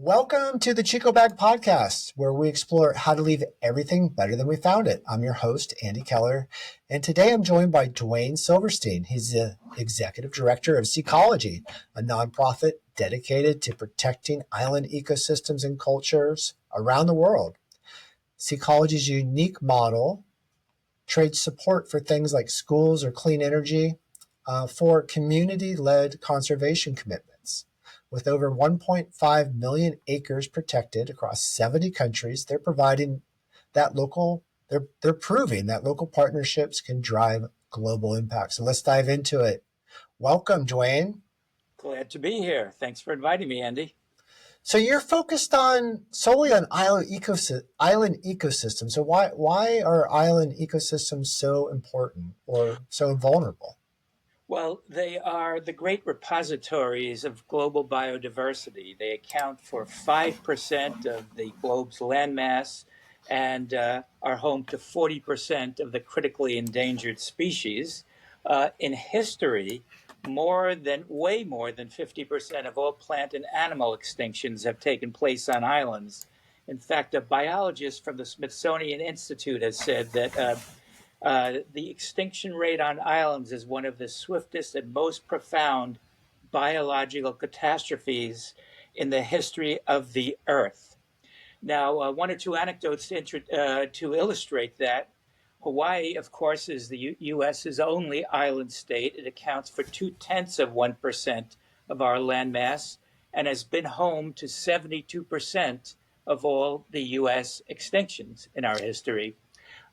Welcome to the ChicoBag podcast, where we explore how to leave everything better than we found it. I'm your host, Andy Keller, and today I'm joined by Duane Silverstein. He's the executive director of Seacology, a nonprofit dedicated to protecting island ecosystems and cultures around the world. Seacology's unique model trades support for things like schools or clean energy for community-led conservation commitments. With over 1.5 million acres protected across 70 countries, they're proving that local partnerships can drive global impact. So let's dive into it. Welcome, Duane. Glad to be here. Thanks for inviting me, Andy. So you're focused solely on island ecosystems. So why are island ecosystems so important or so vulnerable? Well, they are the great repositories of global biodiversity. They account for 5% of the globe's landmass and are home to 40% of the critically endangered species. In history, way more than 50% of all plant and animal extinctions have taken place on islands. In fact, a biologist from the Smithsonian Institute has said that the extinction rate on islands is one of the swiftest and most profound biological catastrophes in the history of the Earth. Now, one or two anecdotes to illustrate that. Hawaii, of course, is the U.S.'s only island state. It accounts for 0.2% of our landmass and has been home to 72% of all the U.S. extinctions in our history.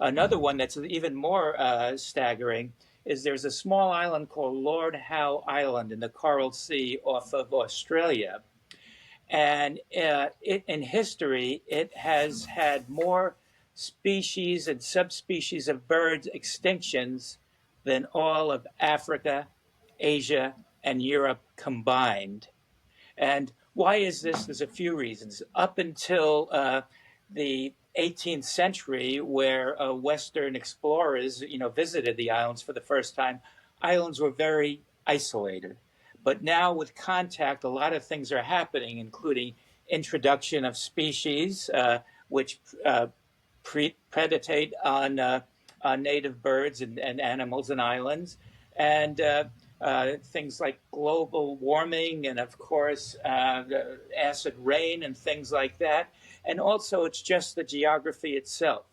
Another one that's even more staggering is there's a small island called Lord Howe Island in the Coral Sea off of Australia. And in history, it has had more species and subspecies of birds extinctions than all of Africa, Asia, and Europe combined. And why is this? There's a few reasons. Up until the 18th century, where Western explorers, visited the islands for the first time, islands were very isolated. But now with contact, a lot of things are happening, including introduction of species which predate on native birds and animals and islands, and things like global warming and, of course, acid rain and things like that. And also, it's just the geography itself.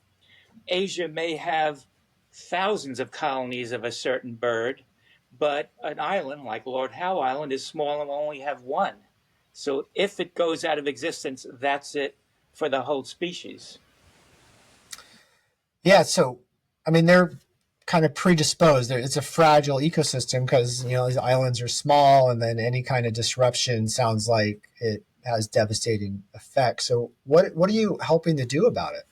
Asia may have thousands of colonies of a certain bird, but an island like Lord Howe Island is small and will only have one. So if it goes out of existence, that's it for the whole species. Yeah, so they're kind of predisposed. It's a fragile ecosystem because these islands are small, and then any kind of disruption sounds like it has devastating effects. So what are you helping to do about it?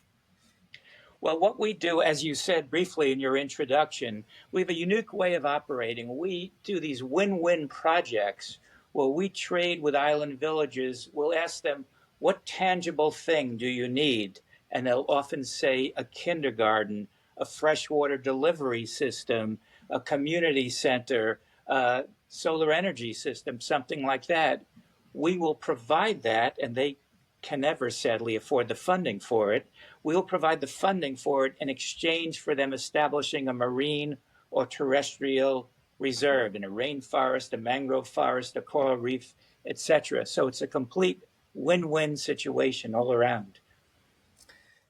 Well, what we do, as you said briefly in your introduction, we have a unique way of operating. We do these win-win projects where we trade with island villages. We'll ask them, what tangible thing do you need? And they'll often say a kindergarten, a freshwater delivery system, a community center, a solar energy system, something like that. We will provide that, and they can never, sadly, afford the funding for it. We'll provide the funding for it in exchange for them establishing a marine or terrestrial reserve in a rainforest, a mangrove forest, a coral reef, etc. So it's a complete win-win situation all around.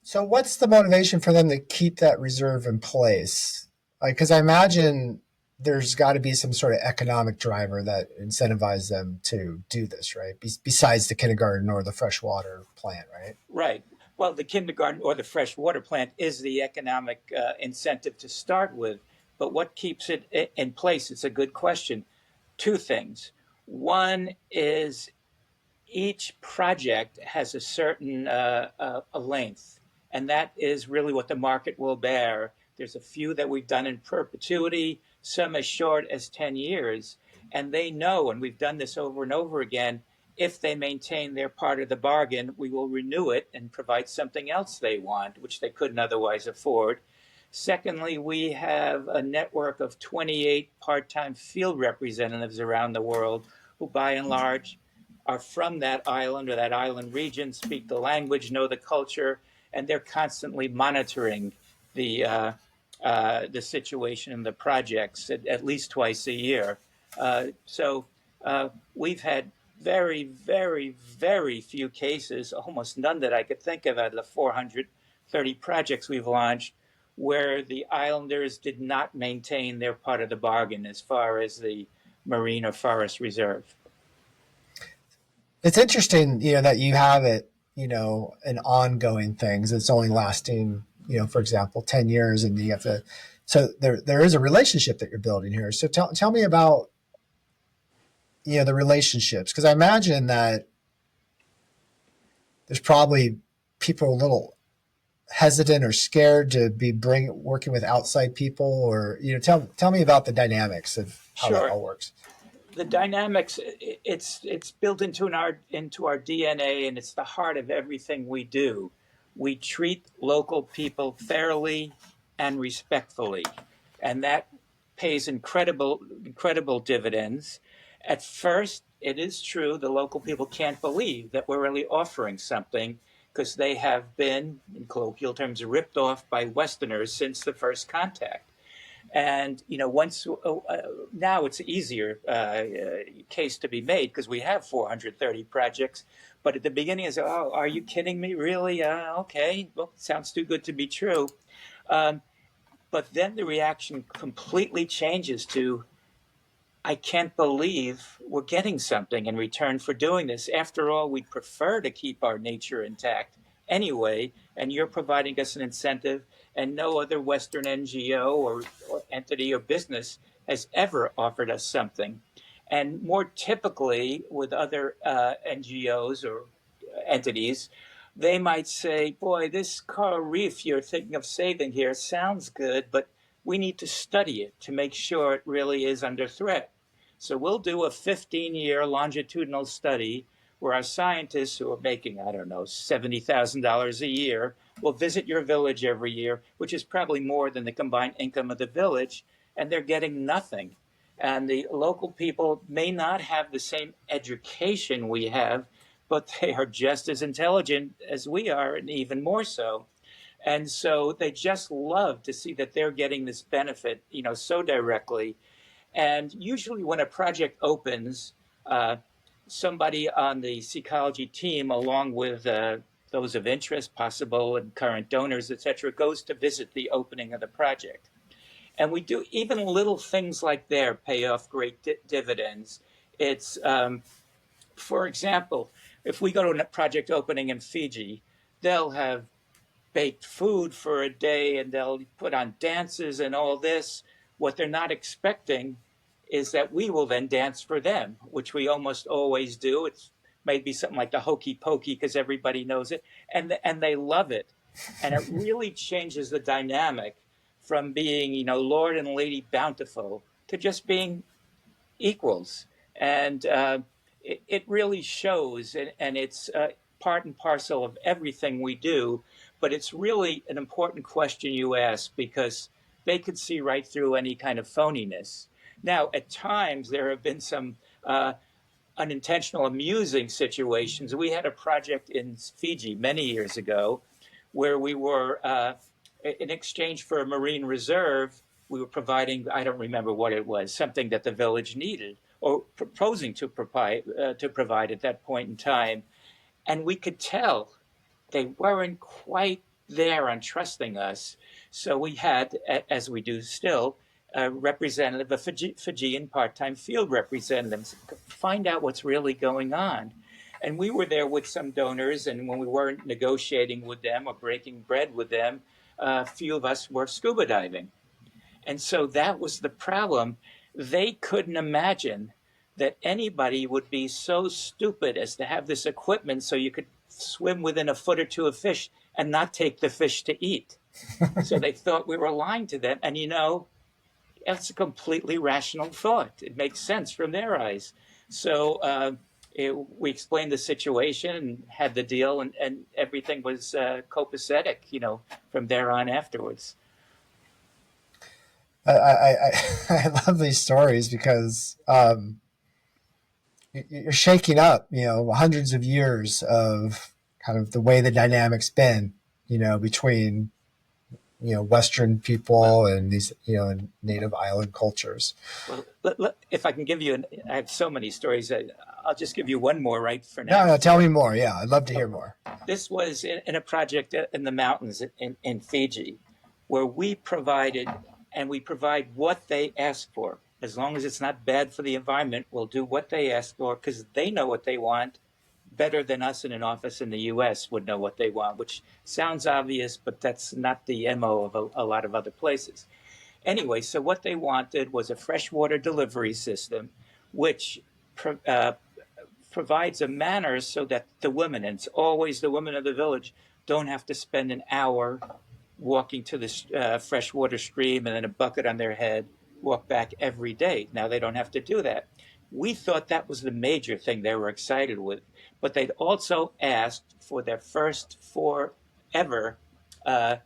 So what's the motivation for them to keep that reserve in place? Because I imagine there's got to be some sort of economic driver that incentivizes them to do this, right? Besides the kindergarten or the freshwater plant, right? Right. Well, the kindergarten or the freshwater plant is the economic incentive to start with. But what keeps it in place? It's a good question. Two things. One is each project has a certain a length, and that is really what the market will bear. There's a few that we've done in perpetuity, some as short as 10 years, and they know, and we've done this over and over again, if they maintain their part of the bargain, we will renew it and provide something else they want, which they couldn't otherwise afford. Secondly, we have a network of 28 part-time field representatives around the world who, by and large, are from that island or that island region, speak the language, know the culture, and they're constantly monitoring the the situation and the projects at least twice a year. We've had very, very, very few cases, almost none that I could think of out of the 430 projects we've launched, where the islanders did not maintain their part of the bargain as far as the marine or forest reserve. It's interesting, that you have it, an ongoing things. It's only lasting, for example, 10 years, and you have to. So there is a relationship that you're building here. So tell me about, the relationships, because I imagine that there's probably people a little hesitant or scared to be working with outside people, or tell me about the dynamics of how that Sure. all works. The dynamics, it's built into our DNA, and it's the heart of everything we do. We treat local people fairly and respectfully, and that pays incredible dividends. At first, it is true the local people can't believe that we're really offering something, because they have been, in colloquial terms, ripped off by Westerners since the first contact. And once now it's an easier case to be made because we have 430 projects. But at the beginning, it's, oh, are you kidding me? Really? Okay, well, sounds too good to be true. Um, but then the reaction completely changes to, I can't believe we're getting something in return for doing this. After all, we'd prefer to keep our nature intact anyway, and you're providing us an incentive, and no other Western NGO or entity or business has ever offered us something. And more typically, with other NGOs or entities, they might say, boy, this coral reef you're thinking of saving here sounds good, but we need to study it to make sure it really is under threat. So we'll do a 15-year longitudinal study where our scientists who are making, I don't know, $70,000 a year will visit your village every year, which is probably more than the combined income of the village, and they're getting nothing. And the local people may not have the same education we have, but they are just as intelligent as we are, and even more so. And so they just love to see that they're getting this benefit, so directly. And usually, when a project opens, somebody on the Seacology team, along with those of interest, possible and current donors, etc., goes to visit the opening of the project. And we do even little things like there pay off great dividends. It's for example, if we go to a project opening in Fiji, they'll have baked food for a day and they'll put on dances and all this. What they're not expecting is that we will then dance for them, which we almost always do. It's maybe something like the hokey pokey because everybody knows it, and they love it, and it really changes the dynamic from being Lord and Lady Bountiful to just being equals, and it really shows, and it's part and parcel of everything we do. But it's really an important question you ask because they could see right through any kind of phoniness. Now, at times, there have been some unintentional, amusing situations. We had a project in Fiji many years ago where we were, in exchange for a marine reserve, we were providing, I don't remember what it was, something that the village needed or proposing to provide at that point in time. And we could tell they weren't quite there on trusting us. So we had, as we do still, a representative, a Fijian part-time field representative, find out what's really going on. And we were there with some donors, and when we weren't negotiating with them or breaking bread with them, a few of us were scuba diving. And so that was the problem. They couldn't imagine that anybody would be so stupid as to have this equipment so you could swim within a foot or two of fish and not take the fish to eat. So they thought we were lying to them. And that's a completely rational thought. It makes sense from their eyes. So we explained the situation and had the deal, and everything was copacetic, from there on afterwards. I I love these stories because you're shaking up, hundreds of years of kind of the way the dynamics been, between, Western Well, people and these, and native island cultures. well, if I can give you, I have so many stories. I'll just give you one more right for No, now. no, tell me more. Yeah, I'd love to hear So more. this was in a project in the mountains in Fiji, where we provided and we provide what they ask for. As long as it's not bad for the environment, we'll do what they ask for because they know what they want better than us in an office in the US would know what they want, which sounds obvious, but that's not the MO of a lot of other places. Anyway, so what they wanted was a freshwater delivery system, which uh, provides a manner so that the women, and it's always the women of the village, don't have to spend an hour walking to the freshwater stream and then a bucket on their head, walk back every day. Now they don't have to do that. We thought that was the major thing they were excited with, but they'd also asked for their first for ever uh,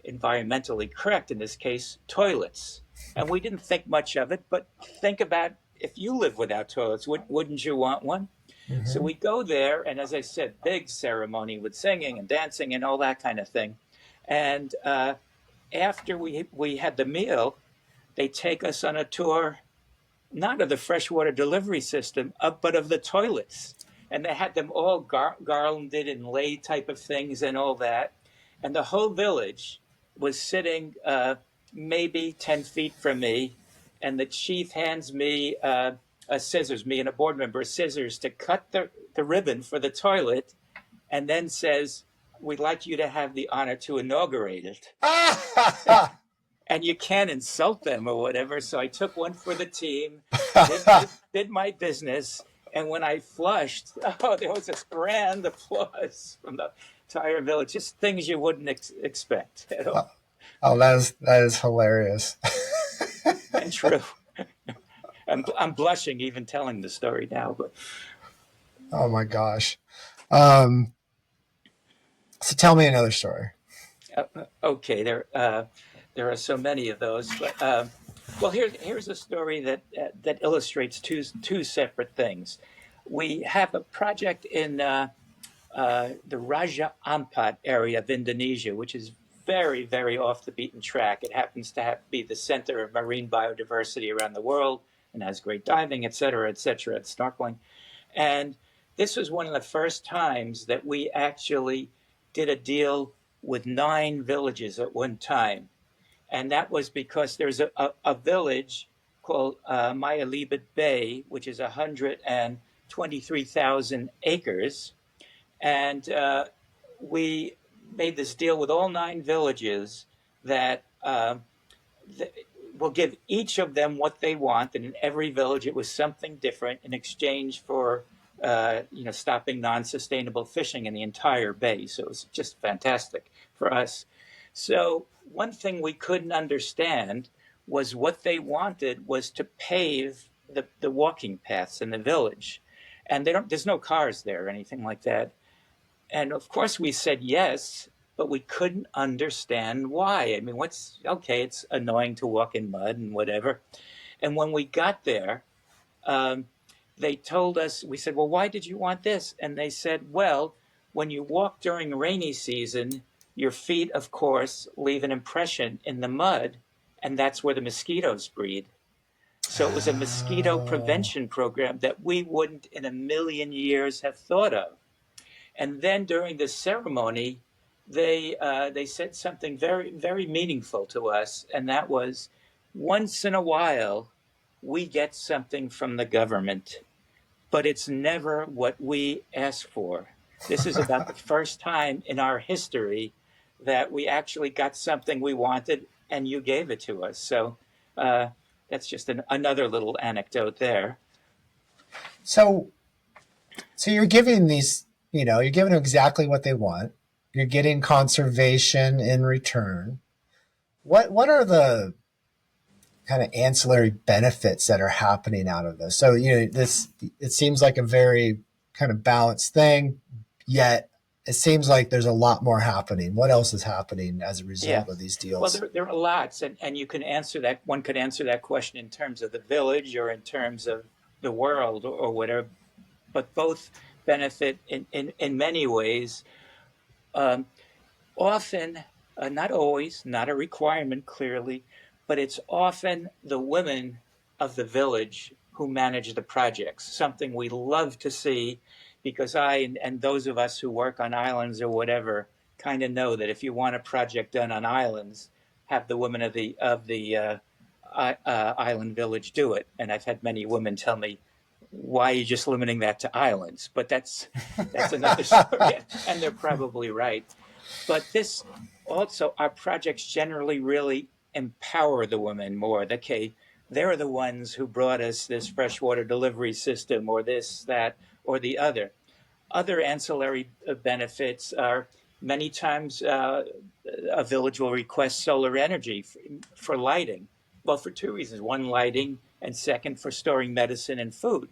environmentally correct, in this case, toilets. And we didn't think much of it, but think about if you live without toilets, wouldn't you want one? So Mm-hmm. we go there, and as I said, big ceremony with singing and dancing and all that kind of thing. And after we had the meal, they take us on a tour, not of the freshwater delivery system, but of the toilets. And they had them all garlanded and laid type of things and all that. And the whole village was sitting maybe 10 feet from me. And the chief hands me scissors, me and a board member, scissors to cut the ribbon for the toilet, and then says, "We'd like you to have the honor to inaugurate it." And you can't insult them or whatever. So I took one for the team, did my business, and when I flushed, oh, there was this grand applause from the entire village. Just things you wouldn't expect at all, Oh, that is hilarious. and true. I'm blushing even telling the story now, but Oh my gosh. Um, so tell me another story. okay, there are so many of those. But well, here's a story that illustrates two separate things. We have a project in the Raja Ampat area of Indonesia, which is very off the beaten track. It happens to be the center of marine biodiversity around the world and has great diving, et cetera, and snorkeling. And this was one of the first times that we actually did a deal with 9 villages at one time. And that was because there's a village called Maya Libet Bay, which is 123,000 acres. And we made this deal with all 9 villages that we'll give each of them what they want, and in every village it was something different in exchange for stopping non-sustainable fishing in the entire bay. So it was just fantastic for us. So one thing we couldn't understand was what they wanted was to pave the walking paths in the village, and there's no cars there or anything like that. And of course we said yes, but we couldn't understand why. I mean, okay, it's annoying to walk in mud and whatever. And when we got there, um, they told us, we said, well, why did you want this? And they said, well, when you walk during rainy season, your feet, of course, leave an impression in the mud, and that's where the mosquitoes breed. So it was a mosquito Oh, prevention program that we wouldn't in a million years have thought of. And then during the ceremony, they said something very meaningful to us, and that was, once in a while we get something from the government, but it's never what we ask for. This is about the first time in our history that we actually got something we wanted, and you gave it to us. So that's just another little anecdote there. so you're giving these, you're giving them exactly what they want. You're getting conservation in return. What are the kind of ancillary benefits that are happening out of this? So, this it seems like a very kind of balanced thing, yet it seems like there's a lot more happening. What else is happening as a Yeah. result of these Well, deals? there are lots, and you can answer that. One could answer that question in terms of the village or in terms of the world or whatever. but both benefit in many ways. Um, Often, not always, not a requirement clearly, but it's often the women of the village who manage the projects, something we love to see because and those of us who work on islands or whatever kind of know that if you want a project done on islands, have the women of the island village do it. And I've had many women tell me, why are you just limiting that to islands? But that's another story, and they're probably right. But this also, our projects generally really empower the women more. Okay, they're the ones who brought us this freshwater delivery system, or this, that, or the other. Other ancillary benefits are many times a village will request solar energy for lighting. Well, for two reasons: one, lighting, and second, for storing medicine and food.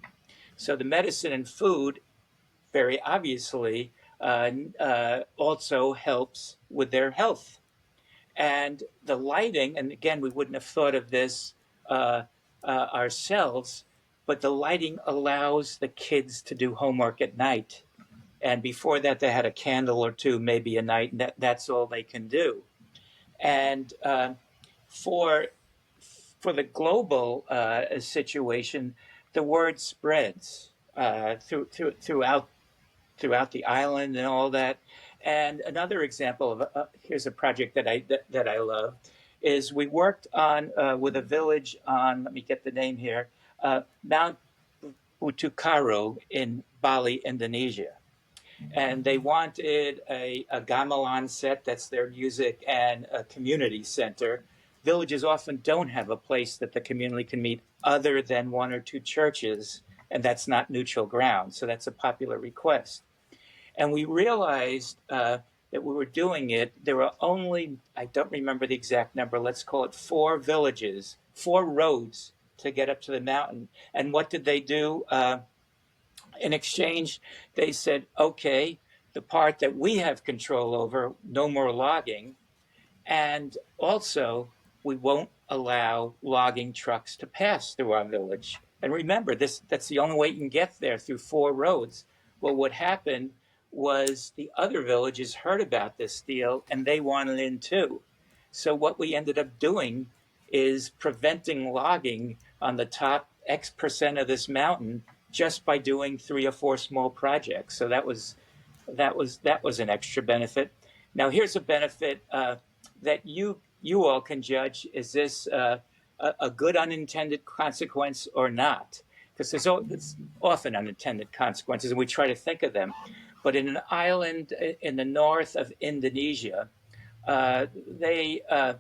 So the medicine and food very obviously also helps with their health. And the lighting, and again, we wouldn't have thought of this uh, ourselves, but the lighting allows the kids to do homework at night. And before that, they had a candle or two, maybe a night, and that's all they can do. And for for the global situation, the word spreads throughout the island and all that. And another example of here's a project that I love is we worked on with a village on, let me get the name here, Mount Utukaro in Bali, Indonesia. And they wanted a gamelan set, that's their music, and a community center. Villages often don't have a place that the community can meet other than one or two churches, and that's not neutral ground. So that's a popular request. And we realized that we were doing it. There were only, I don't remember the exact number, let's call it 4 villages, 4 roads to get up to the mountain. And what did they do? In exchange, they said, okay, the part that we have control over, no more logging. And also, we won't allow logging trucks to pass through our village. And remember, that's the only way you can get there, through 4 roads. Well, what happened was the other villages heard about this deal and they wanted in too. So what we ended up doing is preventing logging on the top X% of this mountain just by doing 3 or 4 small projects. So that was an extra benefit. Now here's a benefit that you all can judge: is this a good unintended consequence or not? Because there's often unintended consequences, and we try to think of them. But in an island in the north of Indonesia, uh, they uh,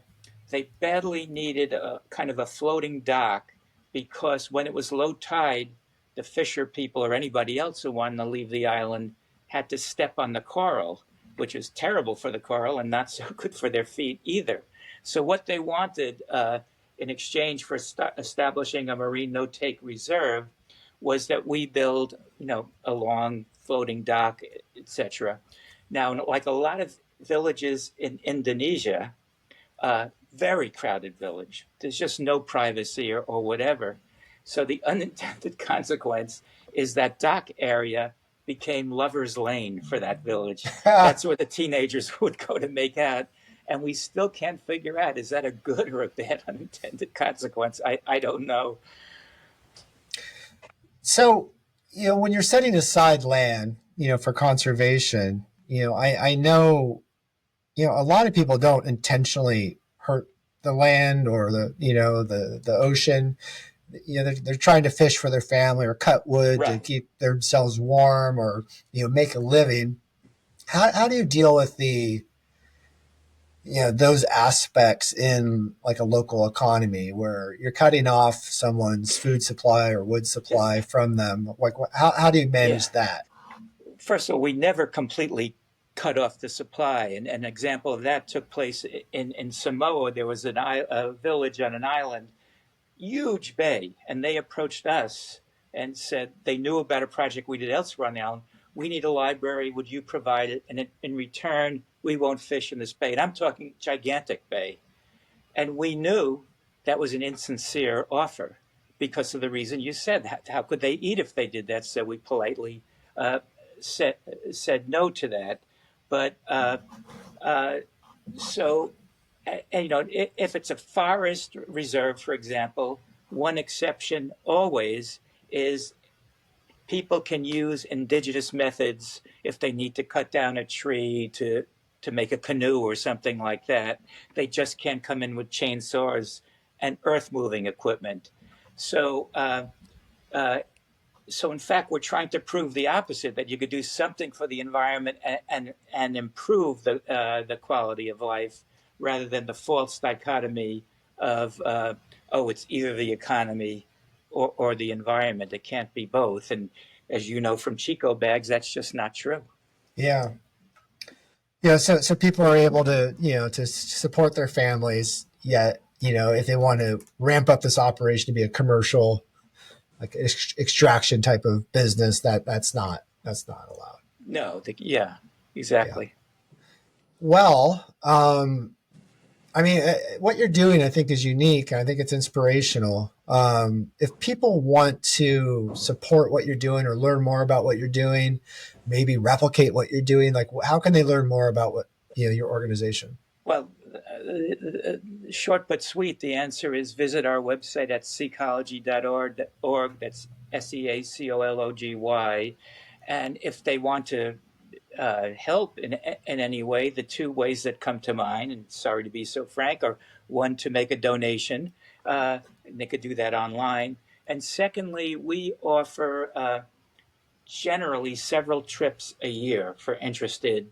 they badly needed a kind of a floating dock because when it was low tide, the fisher people or anybody else who wanted to leave the island had to step on the coral, which is terrible for the coral and not so good for their feet either. So what they wanted in exchange for establishing a marine no-take reserve was that we build, a long floating dock, etc. Now, like a lot of villages in Indonesia, very crowded village. There's just no privacy or whatever. So the unintended consequence is that dock area became Lover's Lane for that village. That's where the teenagers would go to make out. And we still can't figure out, is that a good or a bad unintended consequence? I don't know. So, when you're setting aside land, for conservation, I know, a lot of people don't intentionally hurt the land or the ocean. They're trying to fish for their family or cut wood to Right. keep themselves warm or, make a living. How do you deal with those aspects in like a local economy where you're cutting off someone's food supply or wood Just, supply from them? Like, how do you yeah. manage that? First of all, we never completely cut off the supply. And an example of that took place in Samoa. There was a village on an island, huge bay, and they approached us and said they knew about a project we did elsewhere on the island. We need a library. Would you provide it? And in return, we won't fish in this bay. And I'm talking gigantic bay. And we knew that was an insincere offer because of the reason you said. How could they eat if they did that? So we politely uh, said no to that. But uh, so, if it's a forest reserve, for example, one exception always is people can use indigenous methods if they need to cut down a tree to make a canoe or something like that. They just can't come in with chainsaws and earth moving equipment. So uh, so in fact, we're trying to prove the opposite, that you could do something for the environment and improve the quality of life, rather than the false dichotomy of oh, it's either the economy or the environment. It can't be both. And as you know from ChicoBags, that's just not true. Yeah. Yeah. So people are able to, to support their families, yet, if they want to ramp up this operation to be a commercial, like extraction type of business, that's not allowed. No, yeah, Yeah. exactly. Well, I mean, what you're doing, I think, is unique. I think it's inspirational. If people want to support what you're doing or learn more about what you're doing, maybe replicate what you're doing, like how can they learn more about what your organization? Well, short but sweet, the answer is visit our website at seacology.org. That's SEACOLOGY. And if they want to help in any way, the two ways that come to mind, and sorry to be so frank, are one, to make a donation. And they could do that online. And secondly, we offer generally several trips a year for interested,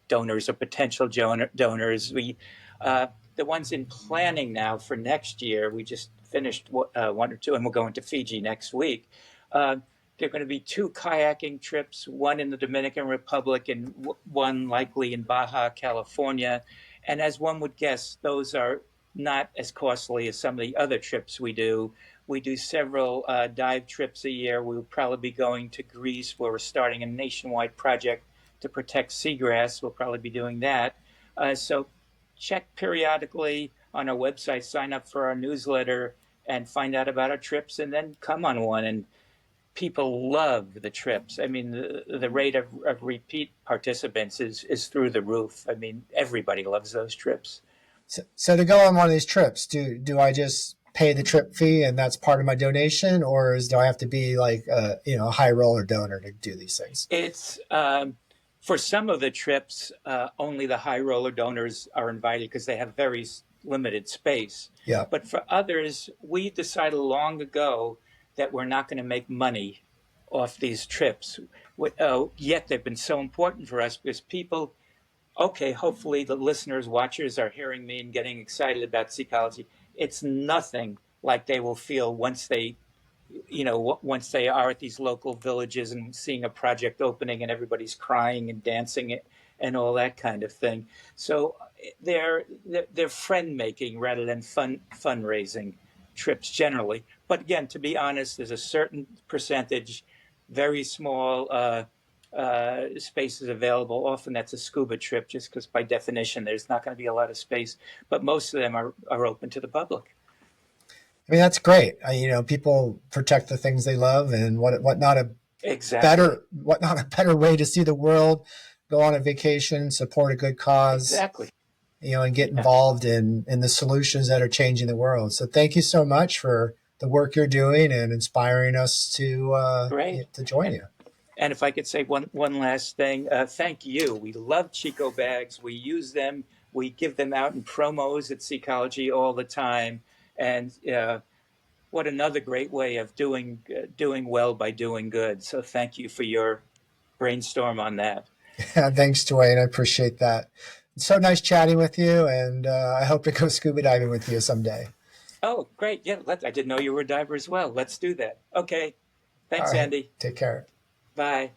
donors or potential donors. The ones in planning now for next year, we just finished one or two, and we're going to Fiji next week. Uh, there are going to be two kayaking trips, one in the Dominican Republic and one likely in Baja California. And as one would guess, those are not as costly as some of the other trips we do. We do several dive trips a year. We'll probably be going to Greece, where we're starting a nationwide project to protect seagrass. We'll probably be doing that. So check periodically on our website, sign up for our newsletter, and find out about our trips, and then come on one. And people love the trips. I mean, the rate of repeat participants is through the roof. I mean, everybody loves those trips. So to go on one of these trips, do I just pay the trip fee and that's part of my donation, or do I have to be like a high roller donor to do these things? It's for some of the trips, only the high roller donors are invited because they have very limited space. Yeah. But for others, we decided long ago that we're not going to make money off these trips. Yet they've been so important for us because people, okay, hopefully the listeners, watchers are hearing me and getting excited about Seacology. It's nothing like they will feel once they are at these local villages and seeing a project opening and everybody's crying and dancing and all that kind of thing. So they're friend making rather than fundraising trips generally. But again, to be honest, there's a certain percentage, very small spaces available. Often that's a scuba trip, just because by definition there's not going to be a lot of space. But most of them are open to the public. I mean, that's great. People protect the things they love, and what not a Exactly. better way to see the world, go on a vacation, support a good cause, Exactly. And get Yeah. involved in the solutions that are changing the world. So thank you so much for the work you're doing and inspiring us Great. to join And you. and if I could say one last thing, thank you. We love ChicoBags. We use them. We give them out in promos at Seacology all the time. And what another great way of doing well by doing good. So thank you for your brainstorm on that. Yeah, thanks, Duane. I appreciate that. It's so nice chatting with you, and I hope to go scuba diving with you someday. Oh, great. Yeah, I didn't know you were a diver as well. Let's do that. Okay. All Thanks, right, Andy. take care. Bye.